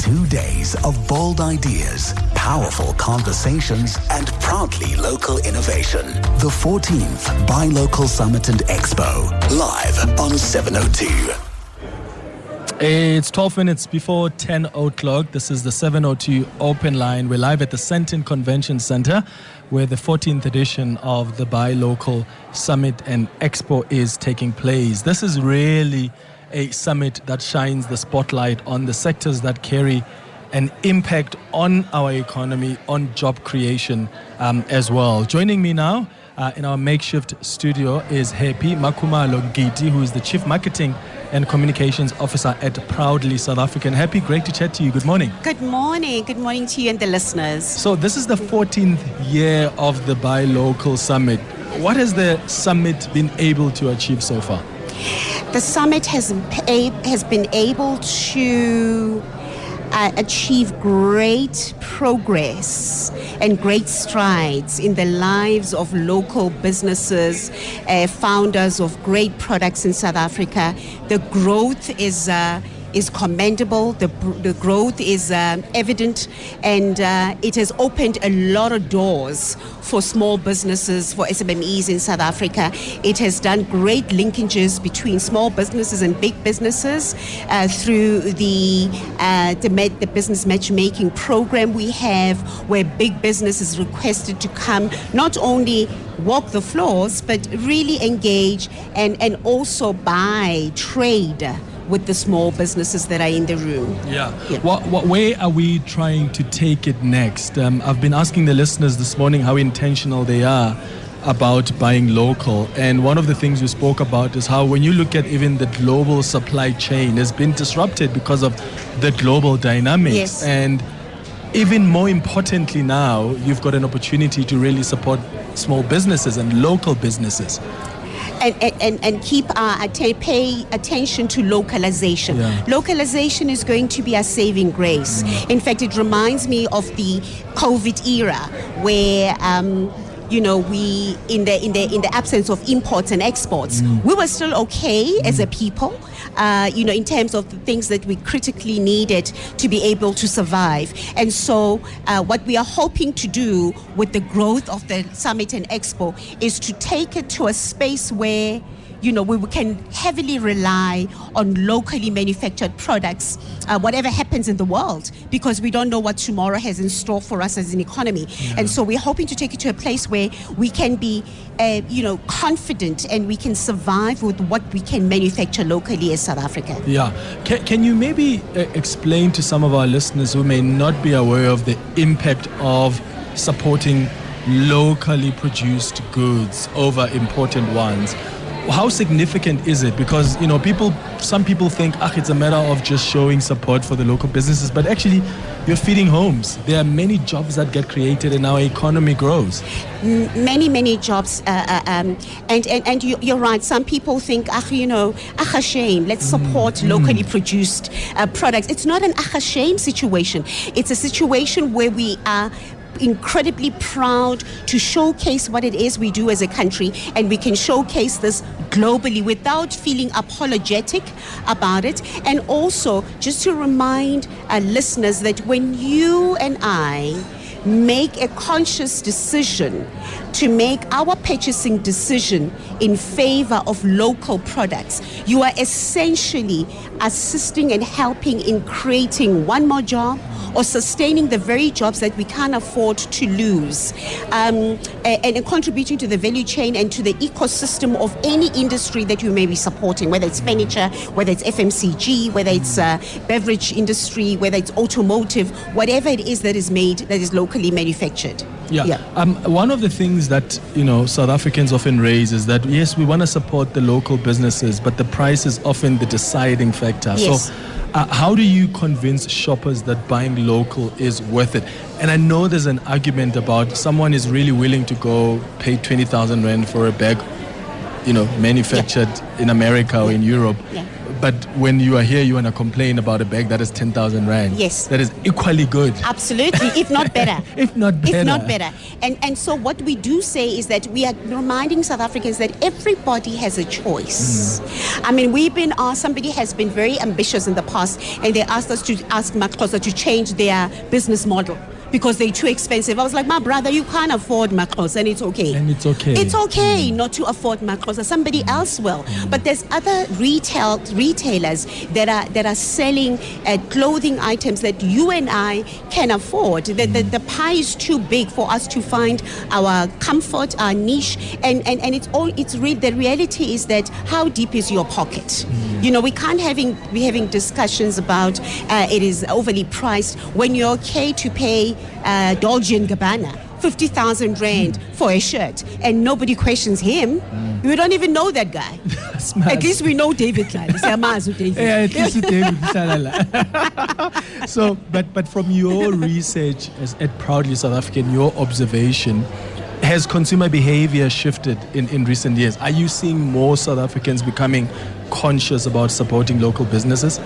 2 days of bold ideas, powerful conversations, and proudly local innovation. The 14th Buy Local Summit and Expo, live on 702. It's 12 minutes before 10 o'clock. This is the 702 Open Line. We're live at the Sandton Convention Centre, where the 14th edition of the Buy Local Summit and Expo is taking place. This is really a summit that shines the spotlight on the sectors that carry an impact on our economy, on job creation as well. Joining me now in our makeshift studio is MaKhumalo Ngidi, who is the Chief Marketing and Communications Officer at Proudly South African. Happy, great to chat to you. Good morning. Good morning. Good morning to you and the listeners. So this is the 14th year of the Buy Local Summit. What has the summit been able to achieve so far? The summit has been able to achieve great progress and great strides in the lives of local businesses, founders of great products in South Africa. The growth is commendable. The growth is evident, and it has opened a lot of doors for small businesses, for SMMEs in South Africa. It has done great linkages between small businesses and big businesses through the business matchmaking program we have, where big business is requested to come, not only walk the floors, but really engage and also buy, trade with the small businesses that are in the room. Yeah. Where are we trying to take it next? I've been asking the listeners this morning how intentional they are about buying local. And one of the things we spoke about is how when you look at even the global supply chain has been disrupted because of the global dynamics. Yes. And even more importantly now, you've got an opportunity to really support small businesses and local businesses. And pay attention to localization. Yeah. Localization is going to be a saving grace. In fact, it reminds me of the COVID era, where we in the absence of imports and exports, we were still okay as a people. In terms of the things that we critically needed to be able to survive. And so what we are hoping to do with the growth of the Summit and Expo is to take it to a space where we can heavily rely on locally manufactured products, whatever happens in the world, because we don't know what tomorrow has in store for us as an economy. Yeah. And so we're hoping to take it to a place where we can be, confident, and we can survive with what we can manufacture locally as South Africa. Yeah. Can you maybe explain to some of our listeners who may not be aware of the impact of supporting locally produced goods over imported ones? How significant is it? Because, some people think, it's a matter of just showing support for the local businesses, but actually you're feeding homes. There are many jobs that get created and our economy grows. Many jobs. And you're right. Some people think, shame, let's support locally produced products. It's not an shame situation. It's a situation where we are incredibly proud to showcase what it is we do as a country, and we can showcase this globally without feeling apologetic about it. And also just to remind listeners that when you and I make a conscious decision to make our purchasing decision in favor of local products, you are essentially assisting and helping in creating one more job or sustaining the very jobs that we can't afford to lose, and contributing to the value chain and to the ecosystem of any industry that you may be supporting, whether it's furniture, whether it's FMCG, whether it's beverage industry, whether it's automotive, whatever it is that is made, that is locally manufactured. Yeah. One of the things that South Africans often raise is that yes, we want to support the local businesses, but the price is often the deciding factor. Yes. So how do you convince shoppers that buying local is worth it? And I know there's an argument about someone is really willing to go pay 20,000 rand for a bag manufactured in America or in Europe. Yeah. But when you are here, you want to complain about a bag that is 10,000 rand. Yes. That is equally good. Absolutely, if not better. If not better. If not better. And so what we do say is that we are reminding South Africans that everybody has a choice. I mean, somebody has been very ambitious in the past, and they asked us to ask MaKhumalo to change their business model because they're too expensive. I was like, my brother, you can't afford MaKhumalo, and it's okay. And it's okay. It's okay not to afford MaKhumalo. Somebody else will. But there's other retailers that are selling clothing items that you and I can afford. The pie is too big for us to find our comfort, our niche, and the reality is that how deep is your pocket? We can't be having discussions about it is overly priced when you're okay to pay Dolce & Gabbana 50,000 rand for a shirt and nobody questions him. We don't even know that guy. At least we know David Klein. Yeah, at least with David. So, but from your research at Proudly South African, your observation, has consumer behavior shifted in recent years? Are you seeing more South Africans becoming conscious about supporting local businesses?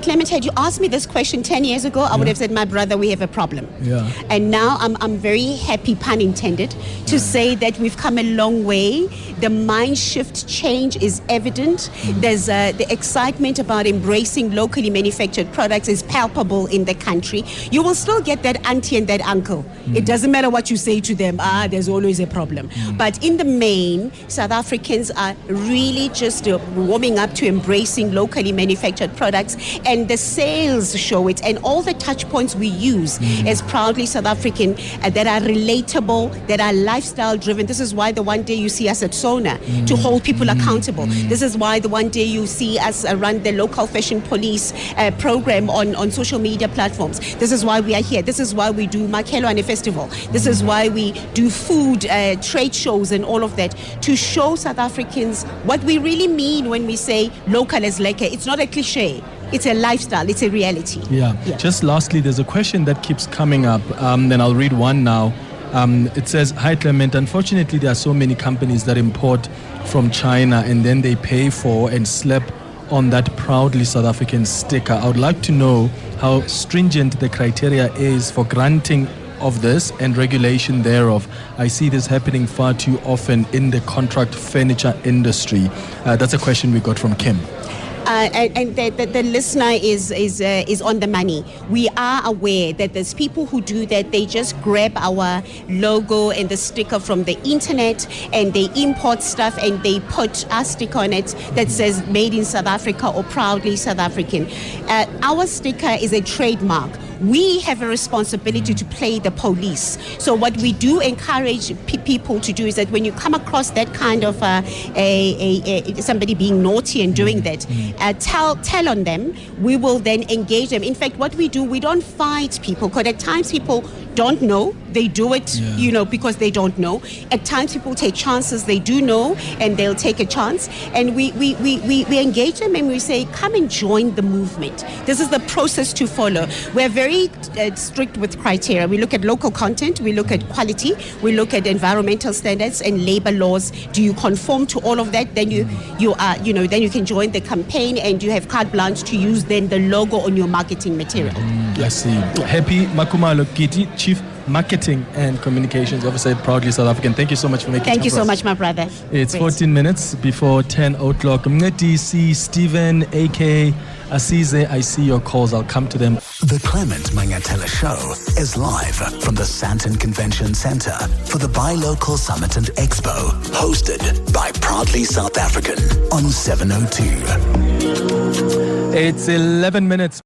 Clement, had you asked me this question 10 years ago, I would have said, my brother, we have a problem. Yeah. And now I'm very happy, pun intended, to say that we've come a long way. The mind shift change is evident. There's the excitement about embracing locally manufactured products is palpable in the country. You will still get that auntie and that uncle. It doesn't matter what you say to them. There's always a problem. But in the main, South Africans are really just warming up to embracing locally manufactured products, and the sales show it, and all the touch points we use as Proudly South African that are relatable, that are lifestyle driven. This is why the one day you see us at Sona to hold people accountable. This is why the one day you see us run the local fashion police program on social media platforms. This is why we are here. This is why we do MaKhumalo Festival. This is why we do food trade shows and all of that, to show South Africans what we really mean when we say local is lekker. It's not a cliche. It's a lifestyle. It's a reality. Yeah. Just lastly, there's a question that keeps coming up. Then I'll read one now. It says, hi Clement, unfortunately there are so many companies that import from China and then they pay for and slap on that Proudly South African sticker. I would like to know how stringent the criteria is for granting of this and regulation thereof. I see this happening far too often in the contract furniture industry. That's a question we got from Kim. And the listener is on the money. We are aware that there's people who do that. They just grab our logo and the sticker from the internet and they import stuff and they put a sticker on it that says made in South Africa or Proudly South African. Our sticker is a trademark. We have a responsibility to play the police. So what we do encourage people to do is that when you come across that kind of somebody being naughty and doing that, tell on them. We will then engage them. In fact, what we do, we don't fight people, because at times people don't know. They do it, because they don't know. At times people take chances. They do know, and they'll take a chance. And we engage them and we say, come and join the movement. This is the process to follow. We're very strict with criteria. We look at local content. We look at quality. We look at environmental standards and labor laws. Do you conform to all of that? Then you can join the campaign and you have carte blanche to use then the logo on your marketing material. I see. Happy MaKhumalo Ngidi, Chief Marketing and Communications Officer at Proudly South African. Thank you so much for making Thank you so much, my brother. It's Great. 14 minutes before 10 o'clock. DC, Stephen, AK, Asize, I see your calls. I'll come to them. The Clement Manyathela Show is live from the Sandton Convention Centre for the Buy Local Summit and Expo, hosted by Proudly South African on 702. It's 11 minutes.